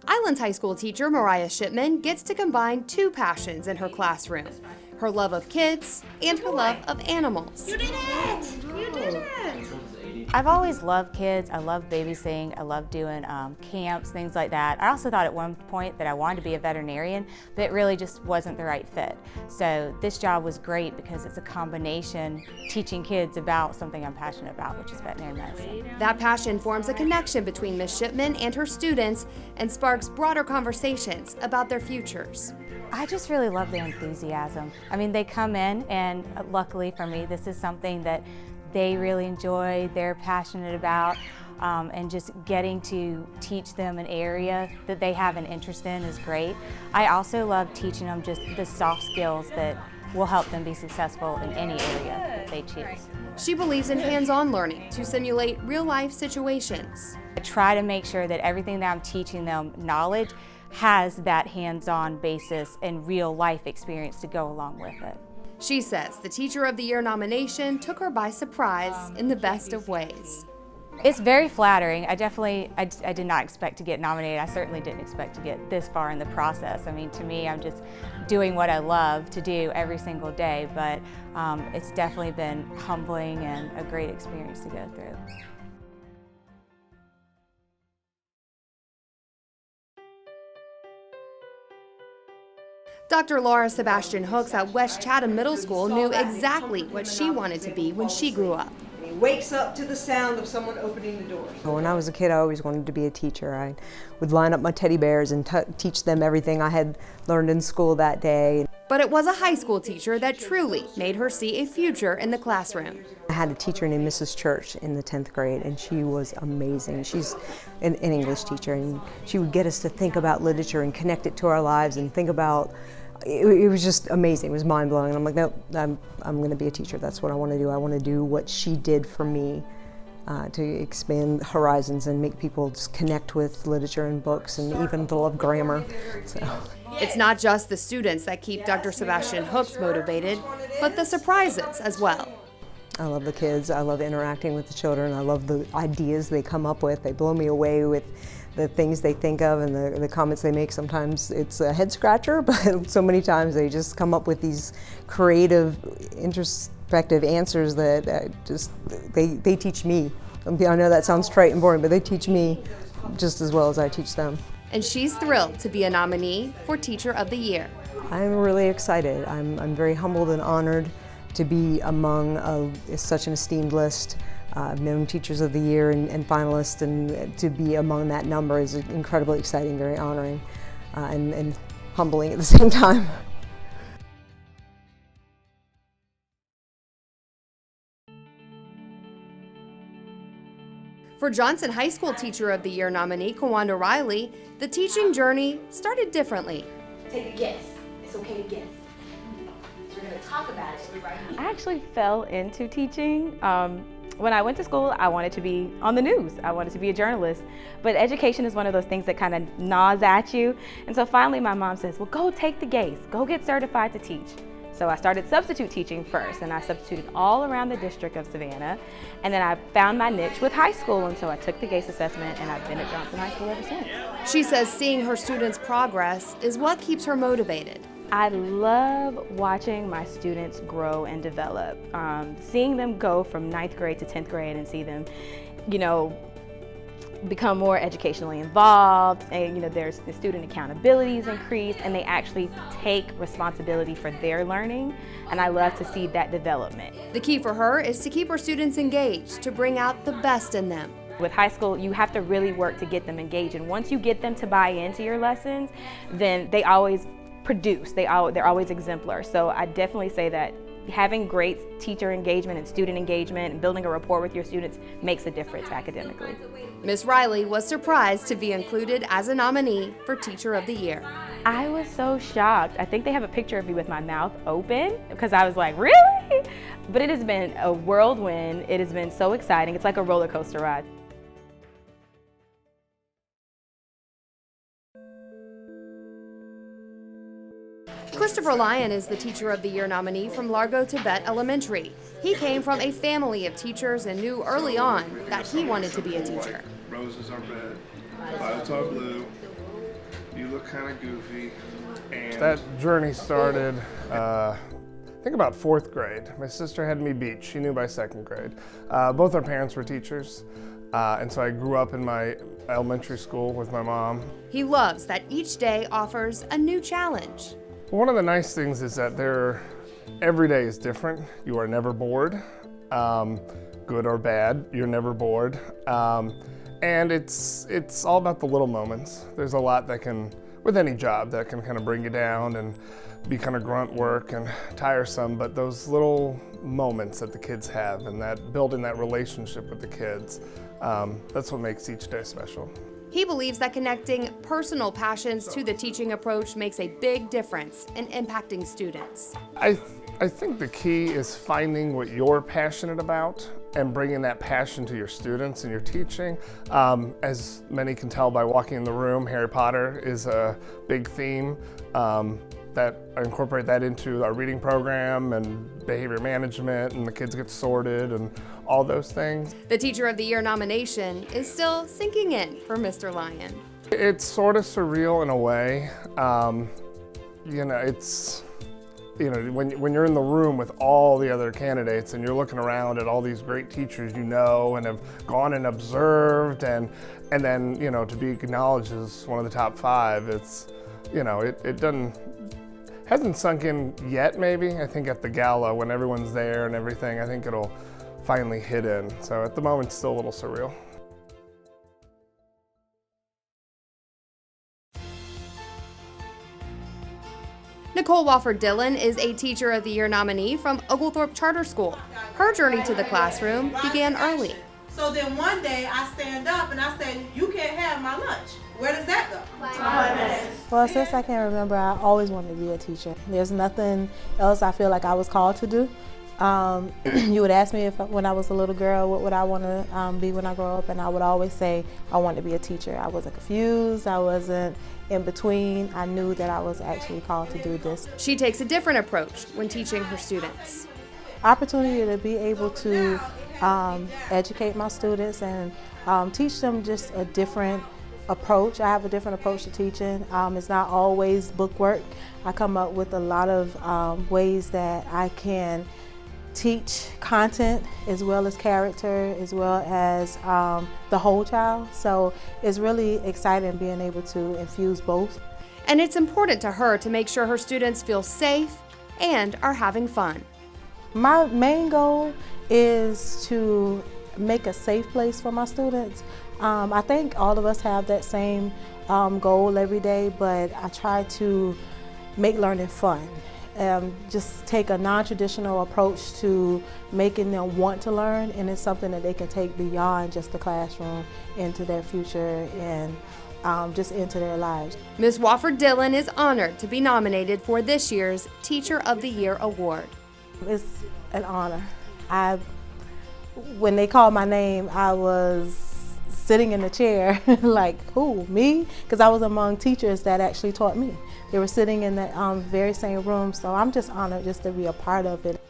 Islands High School teacher Mariah Shipman gets to combine two passions in her classroom: her love of kids and her love of animals. You did it! You did it! I've always loved kids. I love babysitting. I love doing camps, things like that. I also thought at one point that I wanted to be a veterinarian, but it really just wasn't the right fit. So this job was great because it's a combination teaching kids about something I'm passionate about, which is veterinary medicine. That passion forms a connection between Ms. Shipman and her students and sparks broader conversations about their futures. I just really love their enthusiasm. I mean, they come in, and luckily for me, this is something that they really enjoy, they're passionate about, and just getting to teach them an area that they have an interest in is great. I also love teaching them just the soft skills that will help them be successful in any area that they choose. She believes in hands-on learning to simulate real-life situations. I try to make sure that everything that I'm teaching them knowledge has that hands-on basis and real-life experience to go along with it. She says the Teacher of the Year nomination took her by surprise in the best of ways. It's very flattering. I did not expect to get nominated. I certainly didn't expect to get this far in the process. I mean, to me, I'm just doing what I love to do every single day, but it's definitely been humbling and a great experience to go through. Dr. Laura Sebastian Hooks at West Chatham Middle School knew exactly what she wanted to be when she grew up. He wakes up to the sound of someone opening the door. When I was a kid, I always wanted to be a teacher. I would line up my teddy bears and teach them everything I had learned in school that day. But it was a high school teacher that truly made her see a future in the classroom. I had a teacher named Mrs. Church in the 10th grade, and she was amazing. She's an English teacher, and she would get us to think about literature and connect it to our lives and think about. It was just amazing. It was mind-blowing. And I'm like, nope, I'm going to be a teacher. That's what I want to do. I want to do what she did for me to expand horizons and make people just connect with literature and books and even to love grammar. So. It's not just the students that keep Dr. Sebastian Hooks motivated, but the surprises as well. I love the kids. I love interacting with the children. I love the ideas they come up with. They blow me away with the things they think of and the comments they make. Sometimes it's a head scratcher, but so many times they just come up with these creative, introspective answers that they teach me. I know that sounds trite and boring, but they teach me just as well as I teach them. And she's thrilled to be a nominee for Teacher of the Year. I'm really excited. I'm very humbled and honored to be among such an esteemed list. I've known Teachers of the Year and finalists, and to be among that number is incredibly exciting, very honoring, and humbling at the same time. For Johnson High School Teacher of the Year nominee Kawanda Riley, the teaching journey started differently. Take a guess. It's okay to guess. We're going to talk about it right here. I actually fell into teaching. When I went to school, I wanted to be on the news. I wanted to be a journalist. But education is one of those things that kind of gnaws at you. And so finally my mom says, well, go take the GACE. Go get certified to teach. So I started substitute teaching first, and I substituted all around the district of Savannah. And then I found my niche with high school, and so I took the GACE assessment, and I've been at Johnson High School ever since. She says seeing her students' progress is what keeps her motivated. I love watching my students grow and develop. Seeing them go from 9th grade to 10th grade and see them, become more educationally involved, and there's the student accountability is increased, and they actually take responsibility for their learning, and I love to see that development. The key for her is to keep her students engaged, to bring out the best in them. With high school, you have to really work to get them engaged, and once you get them to buy into your lessons, then they always produce. They're always exemplar. So I definitely say that having great teacher engagement and student engagement and building a rapport with your students makes a difference academically. Ms. Riley was surprised to be included as a nominee for Teacher of the Year. I was so shocked. I think they have a picture of me with my mouth open because I was like, really? But it has been a whirlwind. It has been so exciting. It's like a roller coaster ride. Christopher Lyon is the Teacher of the Year nominee from Largo Tibet Elementary. He came from a family of teachers and knew early on that he wanted to be a teacher. Roses are red, violets are blue, You look kind of goofy. And that journey started, I think about 4th grade. My sister had me beat. She knew by 2nd grade. Both our parents were teachers, and so I grew up in my elementary school with my mom. He loves that each day offers a new challenge. One of the nice things is that every day is different. You are never bored, good or bad, you're never bored. And it's all about the little moments. There's a lot that can, with any job, that can kind of bring you down and be kind of grunt work and tiresome, but those little moments that the kids have and that building that relationship with the kids, that's what makes each day special. He believes that connecting personal passions to the teaching approach makes a big difference in impacting students. I think the key is finding what you're passionate about and bringing that passion to your students and your teaching. As many can tell by walking in the room, Harry Potter is a big theme. That I incorporate that into our reading program and behavior management, and the kids get sorted and all those things. The Teacher of the Year nomination is still sinking in for Mr. Lyon. It's sort of surreal in a way. When you're in the room with all the other candidates and you're looking around at all these great teachers you know and have gone and observed, and then to be acknowledged as one of the top 5, it hasn't sunk in yet. Maybe I think at the gala when everyone's there and everything, I think it'll finally hit in. So at the moment, it's still a little surreal. Nicole Wofford Dillon is a Teacher of the Year nominee from Oglethorpe Charter School. Her journey to the classroom began early. So then one day I stand up and I say, "You can't have my lunch." Where does that go? Well, since I can remember, I always wanted to be a teacher. There's nothing else I feel like I was called to do. You would ask me when I was a little girl, what would I want to be when I grow up, and I would always say I wanted to be a teacher. I wasn't confused, I wasn't in between. I knew that I was actually called to do this. She takes a different approach when teaching her students. Opportunity to be able to educate my students and teach them just a different approach. I have a different approach to teaching. It's not always book work. I come up with a lot of ways that I can teach content as well as character, as well as the whole child. So it's really exciting being able to infuse both. And it's important to her to make sure her students feel safe and are having fun. My main goal is to make a safe place for my students. I think all of us have that same goal every day, but I try to make learning fun. Just take a non-traditional approach to making them want to learn, and it's something that they can take beyond just the classroom into their future and just into their lives. Ms. Wofford Dillon is honored to be nominated for this year's Teacher of the Year Award. It's an honor. When they called my name, I was sitting in the chair like, who, me? Because I was among teachers that actually taught me. They were sitting in that very same room, so I'm just honored just to be a part of it.